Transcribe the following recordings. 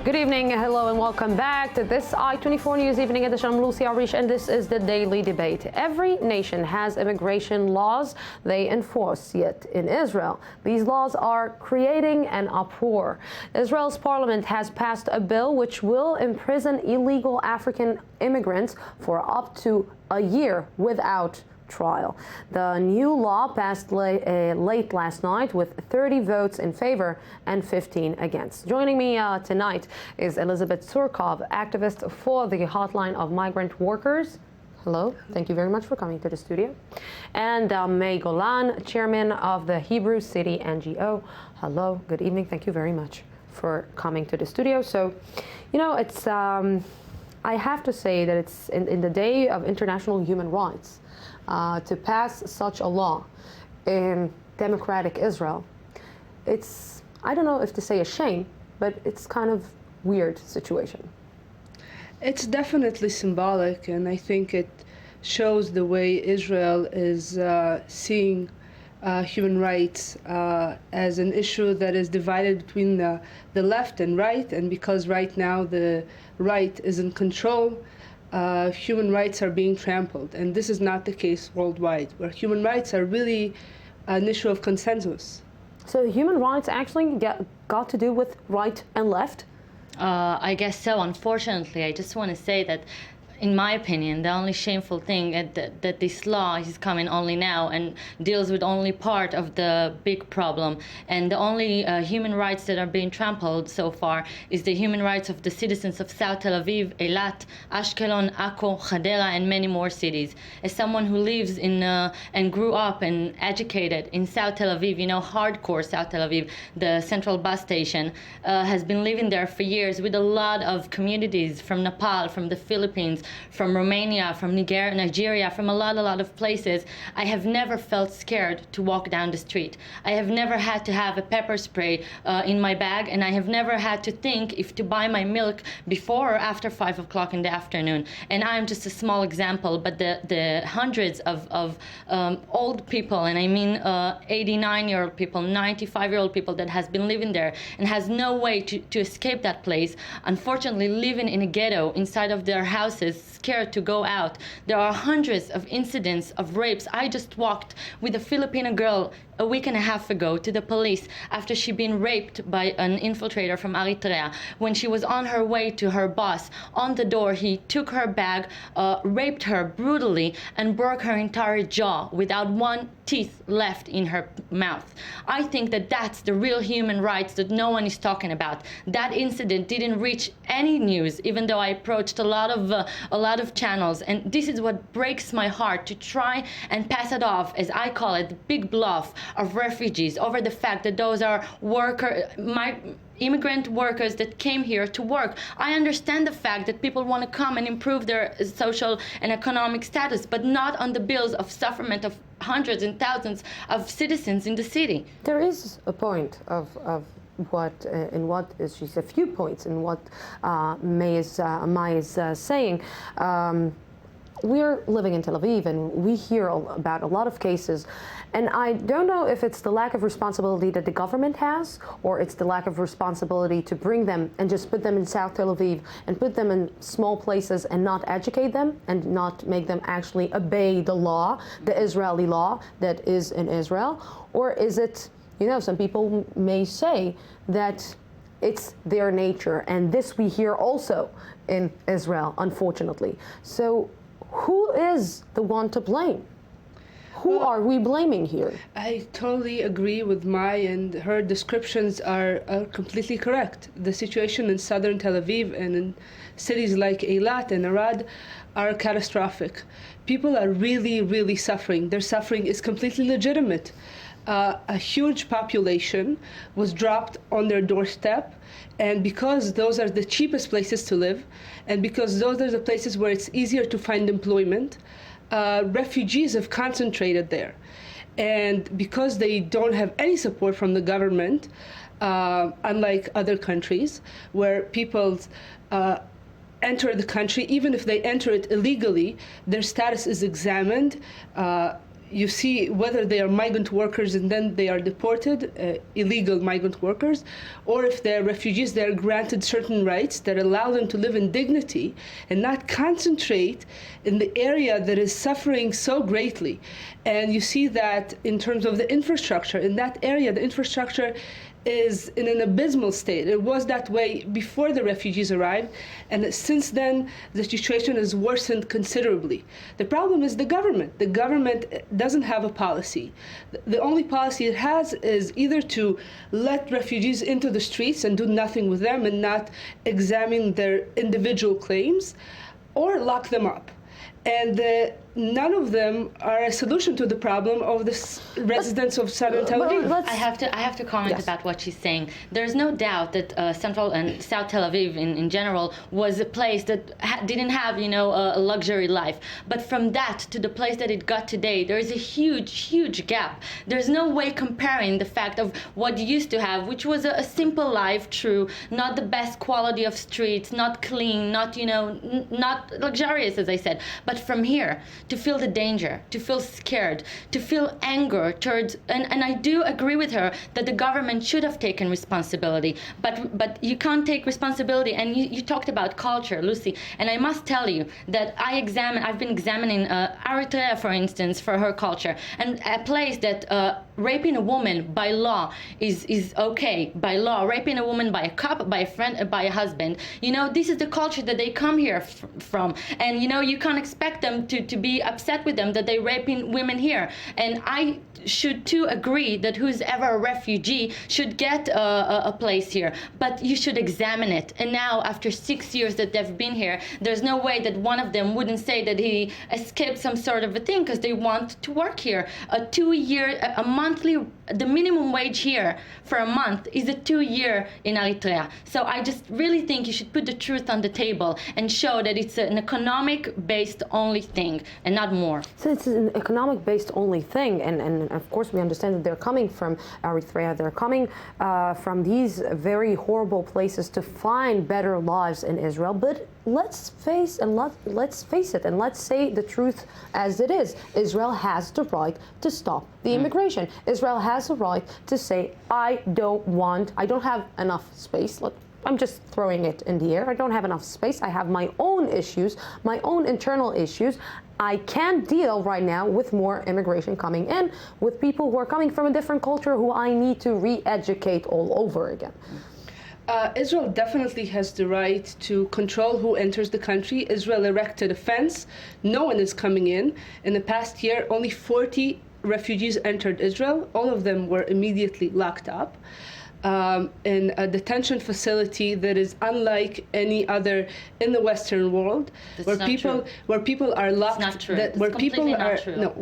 Good evening, hello and welcome back to this I-24 News Evening Edition. I'm Lucy Arish and this is the Daily Debate. Every nation has immigration laws they enforce, yet in Israel, these laws are creating an uproar. Israel's parliament has passed a bill which will imprison illegal African immigrants for up to a year without trial. The new law passed late last night with 30 votes in favor and 15 against. Joining me tonight is Elizabeth Tsurkov, activist for the Hotline of Migrant Workers. Hello, thank you very much for coming to the studio. And Golan, chairman of the Hebrew City NGO. Hello, good evening. Thank you very much for coming to the studio. So, you know, it's I have to say that it's in the day of international human rights. To pass such a law in democratic Israel, it's, I don't know if to say a shame, but it's kind of weird situation. It's definitely symbolic, and I think it shows the way Israel is seeing human rights as an issue that is divided between the left and right, and because right now the right is in control, human rights are being trampled, and this is not the case worldwide, where human rights are really an issue of consensus. So human rights actually got to do with right and left? I guess so. Unfortunately, I just want to say that, in my opinion, the only shameful thing that this law is coming only now and deals with only part of the big problem. And the only human rights that are being trampled so far is the human rights of the citizens of South Tel Aviv, Eilat, Ashkelon, Akko, Hadera, and many more cities. As someone who lives in and grew up and educated in South Tel Aviv, you know, hardcore South Tel Aviv, the central bus station, has been living there for years with a lot of communities from Nepal, from the Philippines, from Romania, from Nigeria, from a lot of places. I have never felt scared to walk down the street. I have never had to have a pepper spray in my bag, and I have never had to think if to buy my milk before or after 5 o'clock in the afternoon. And I'm just a small example, but the hundreds of old people, and I mean 89-year-old people, 95-year-old people that has been living there and has no way to escape that place, unfortunately living in a ghetto inside of their houses, scared to go out. There are hundreds of incidents of rapes. I just walked with a Filipino girl a week and a half ago to the police after she'd been raped by an infiltrator from Eritrea. When she was on her way to her boss, on the door he took her bag, raped her brutally, and broke her entire jaw without one teeth left in her mouth. I think that that's the real human rights that no one is talking about. That incident didn't reach any news, even though I approached a lot of channels, and this is what breaks my heart, to try and pass it off, as I call it, the big bluff of refugees over the fact that those are immigrant workers that came here to work. I understand the fact that people want to come and improve their social and economic status, but not on the bills of sufferment of hundreds and thousands of citizens in the city. There is a point of what she's a few points in what Mai is saying. We're living in Tel Aviv and we hear about a lot of cases, and I don't know if it's the lack of responsibility that the government has, or it's the lack of responsibility to bring them and just put them in South Tel Aviv and put them in small places and not educate them and not make them actually obey the law, the Israeli law that is in Israel. Or is it, you know, some people may say that it's their nature, and this we hear also in Israel, unfortunately. So who is the one to blame? Who are we blaming here? I totally agree with Mai, and her descriptions are completely correct. The situation in southern Tel Aviv and in cities like Eilat and Arad are catastrophic. People are really suffering. Their suffering is completely legitimate. A huge population was dropped on their doorstep, and because those are the cheapest places to live, and because those are the places where it's easier to find employment, refugees have concentrated there. And because they don't have any support from the government, unlike other countries where people enter the country, even if they enter it illegally, their status is examined. you see whether they are migrant workers and then they are deported, illegal migrant workers, or if they're refugees, they're granted certain rights that allow them to live in dignity and not concentrate in the area that is suffering so greatly. And you see that in terms of the infrastructure. In that area, the infrastructure is in an abysmal state. It was that way before the refugees arrived, and since then the situation has worsened considerably. The problem is the government. The government doesn't have a policy. The only policy it has is either to let refugees into the streets and do nothing with them and not examine their individual claims, or lock them up. And none of them are a solution to the problem of the residents of southern Tel Aviv. I have to comment about what she's saying. There's no doubt that Central and South Tel Aviv in general was a place that didn't have, a luxury life. But from that to the place that it got today, there is a huge gap. There's no way comparing the fact of what you used to have, which was a simple life, true, not the best quality of streets, not clean, not luxurious, as I said. But from here, to feel the danger, to feel scared, to feel anger towards, and I do agree with her that the government should have taken responsibility, but you can't take responsibility. And you talked about culture, Lucy, and I must tell you that I've been examining Eritrea, for instance, for her culture, and a place that raping a woman by law is okay, by law, raping a woman by a cop, by a friend, by a husband, this is the culture that they come here from, and you can't expect them to be upset with them that they're raping women here. And I should too agree that who's ever a refugee should get a place here, but you should examine it. And now, after 6 years that they've been here, there's no way that one of them wouldn't say that he escaped some sort of a thing because they want to work here. A monthly, the minimum wage here for a month is a 2-year in Eritrea. So I just really think you should put the truth on the table and show that it's an economic-based only thing and not more. So it's an economic-based only thing, and of course we understand that they're coming from Eritrea. They're coming from these very horrible places to find better lives in Israel. But let's face it, and let's say the truth as it is. Israel has the right to stop the immigration. Israel has the right to say, I don't have enough space. I'm just throwing it in the air. I don't have enough space. I have my own issues, my own internal issues. I can't deal right now with more immigration coming in, with people who are coming from a different culture who I need to re-educate all over again. Israel definitely has the right to control who enters the country. Israel erected a fence. No one is coming in. In the past year, only 40 refugees entered Israel. All of them were immediately locked up in a detention facility that is unlike any other in the Western world, where people are locked. It's not true.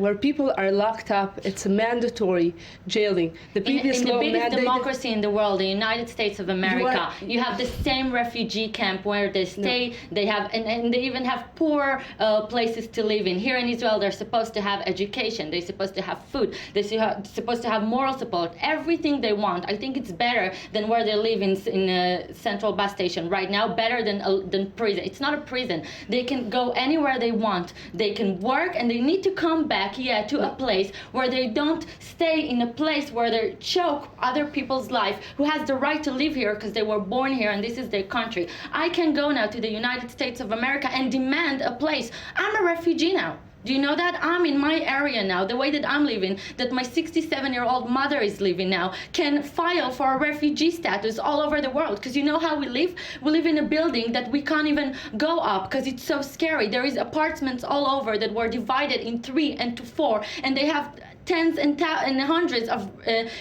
Where people are locked up. It's a mandatory jailing. The previous in law the biggest mandated democracy in the world, the United States of America, you have the same refugee camp where they stay. They have, and they even have poor places to live in. Here in Israel, they're supposed to have education. They're supposed to have food. They're supposed to have moral support. Everything they want. I think it's better than where they live in a central bus station right now. Better than prison. It's not a prison. They can go anywhere they want. They can work, and they need to come back, to a place where they don't stay in a place where they choke other people's life who has the right to live here because they were born here and this is their country. I can go now to the United States of America and demand a place. I'm a refugee now. Do you know that? I'm in my area now, the way that I'm living, that my 67-year-old mother is living now, can file for a refugee status all over the world. Because you know how we live? We live in a building that we can't even go up because it's so scary. There is apartments all over that were divided in 3 and to 4, and they have tens and hundreds of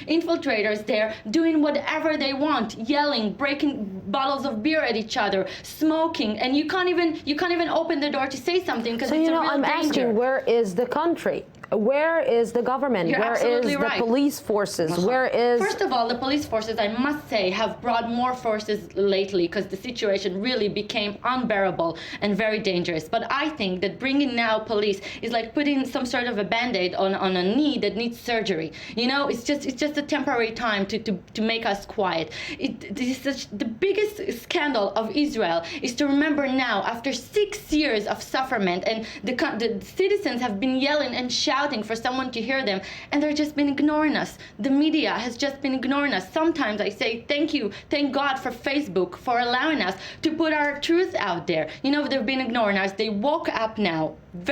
infiltrators there doing whatever they want, yelling, breaking bottles of beer at each other, smoking, and you can't even open the door to say something because it's a real I'm danger. asking, where is the country? Where is the government? You're where absolutely is the right. police forces? Where is... First of all, the police forces, I must say, have brought more forces lately because the situation really became unbearable and very dangerous. But I think that bringing now police is like putting some sort of a Band-Aid on a knee that needs surgery. It's just a temporary time to make us quiet. The biggest scandal of Israel is to remember now, after 6 years of sufferment, and the citizens have been yelling and shouting shouting for someone to hear them, and they've just been ignoring us. The media has just been ignoring us. Sometimes I say thank you, thank God for Facebook, for allowing us to put our truth out there. You know, they've been ignoring us. They woke up now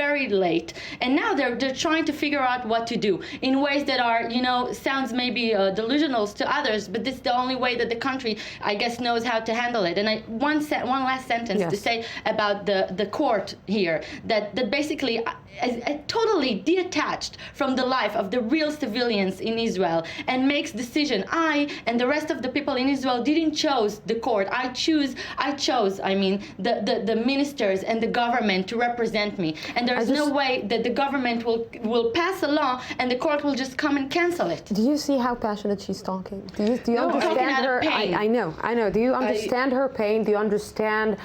very late, and now they're trying to figure out what to do in ways that are, you know, sounds maybe delusional to others, but this is the only way that the country, I guess, knows how to handle it. And one last sentence to say about the court here, that basically is totally detached from the life of the real civilians in Israel and makes decision. I and the rest of the people in Israel didn't choose the court. I chose the ministers and the government to represent me. And there's no way that the government will pass a law and the court will just come and cancel it. Do you see how passionate she's talking? Do you understand her? Pain. I know. Do you understand her pain? Do you understand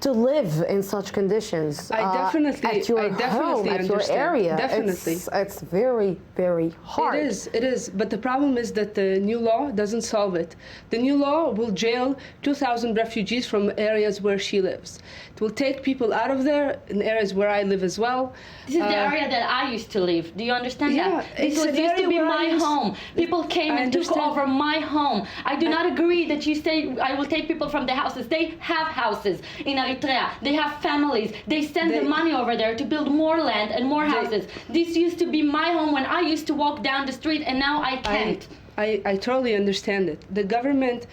to live in such conditions? I definitely at your home, at your area. Definitely. It's very, very hard. It is. But the problem is that the new law doesn't solve it. The new law will jail 2,000 refugees from areas where she lives. It will take people out of there in areas where I live as well. This is the area that I used to live. Do you understand that? This used to be my home. People came and took over my home. I do not agree that you say I will take people from the houses. They have houses in Eritrea. They have families. They send the money over there to build more land and more houses. This used to be my home when I used to walk down the street, and now I can't. I totally understand it. The government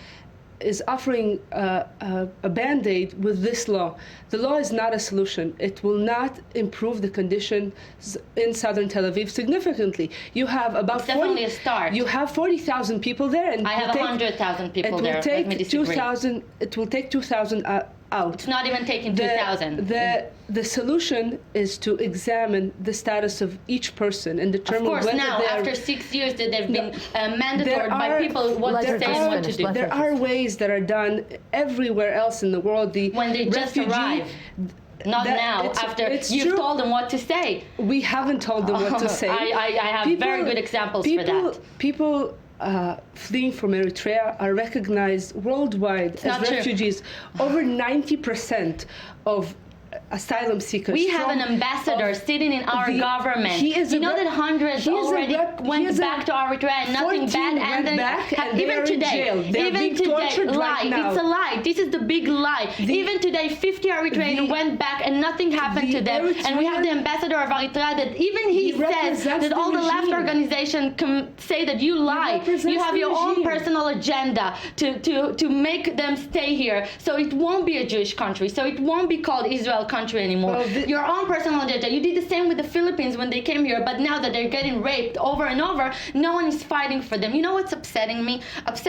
is offering a band-aid with this law. The law is not a solution. It will not improve the conditions in southern Tel Aviv significantly. You have about it's definitely a start. You have 40,000 people there, and I have 100,000 people there. Let me disagree. It will take 2,000 out. It's not even taking 2,000. The solution is to examine the status of each person and determine whether Of course, now, after 6 years that they've been mandated by people what to say and what to do. There are ways that are done everywhere else in the world. When they just arrive. Not now, after you've told them what to say. We haven't told them what to say. I have very good examples for that. People fleeing from Eritrea are recognized worldwide as refugees. Over 90% of asylum seekers. We have an ambassador sitting in our government. You know that hundreds already went back to Eritrea and nothing bad happened. Even today, lie. It's a lie. This is the big lie. Even today, 50 Eritreans went back and nothing happened to them. And we have the ambassador of Eritrea that even he says that all the left organizations can say that you lie. You have your own personal agenda to make them stay here. So it won't be a Jewish country. So it won't be called Israel country anymore. Your own personal agenda. You did the same with the Philippines when they came here, but now that they're getting raped over and over, no one is fighting for them. You know what's upsetting me?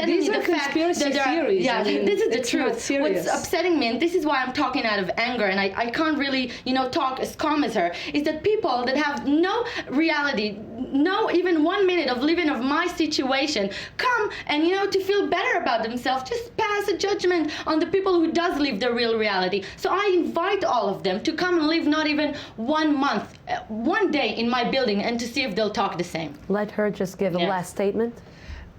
These are conspiracy theories. Yeah, this is the truth. What's upsetting me, and this is why I'm talking out of anger, and I can't really, talk as calm as her, is that people that have no reality, no even 1 minute of living of my situation, come and, to feel better about themselves, just pass a judgment on the people who does live the real reality. So I invite all of them to come and live not even 1 month, 1 day in my building and to see if they'll talk the same. Let her just give a last statement.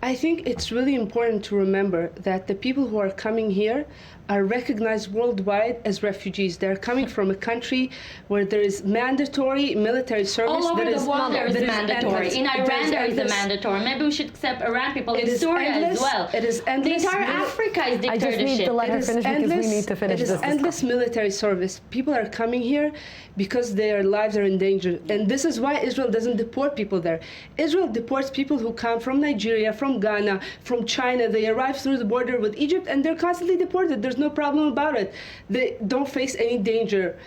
I think it's really important to remember that the people who are coming here are recognized worldwide as refugees. They're coming from a country where there is mandatory military service. All over the world there is mandatory. In Iran there is a mandatory. Maybe we should accept Iran people in Syria as well. It is endless. The entire Africa is dictatorship. I just need to let her finish because we need to finish this. It is endless military service. People are coming here because their lives are in danger. And this is why Israel doesn't deport people there. Israel deports people who come from Nigeria, from Ghana, from China. They arrive through the border with Egypt and they're constantly deported. There's no problem about it. They don't face any danger.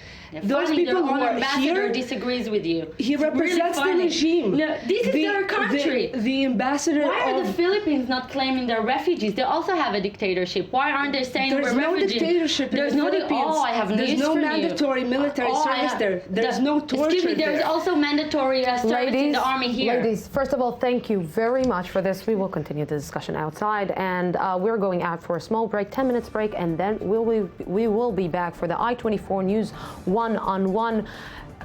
Those people who are here disagrees with you. He represents the regime. No, this is their country. The ambassador. Why are the Philippines not claiming they're refugees? They also have a dictatorship. Why aren't they saying we're refugees? There's no dictatorship in the Philippines. I have news There's no for mandatory military service there. There's no torture. Excuse me, there's also mandatory service in the army here. Ladies, first of all, thank you very much for this. We will continue the discussion outside, and we're going out for a small break, 10 minutes break, and then we will be back for the I-24 News one-on-one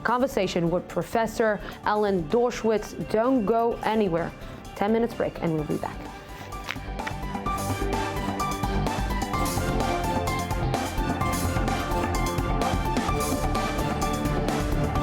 conversation with Professor Ellen Dershowitz. Don't go anywhere. 10 minutes break, and we'll be back.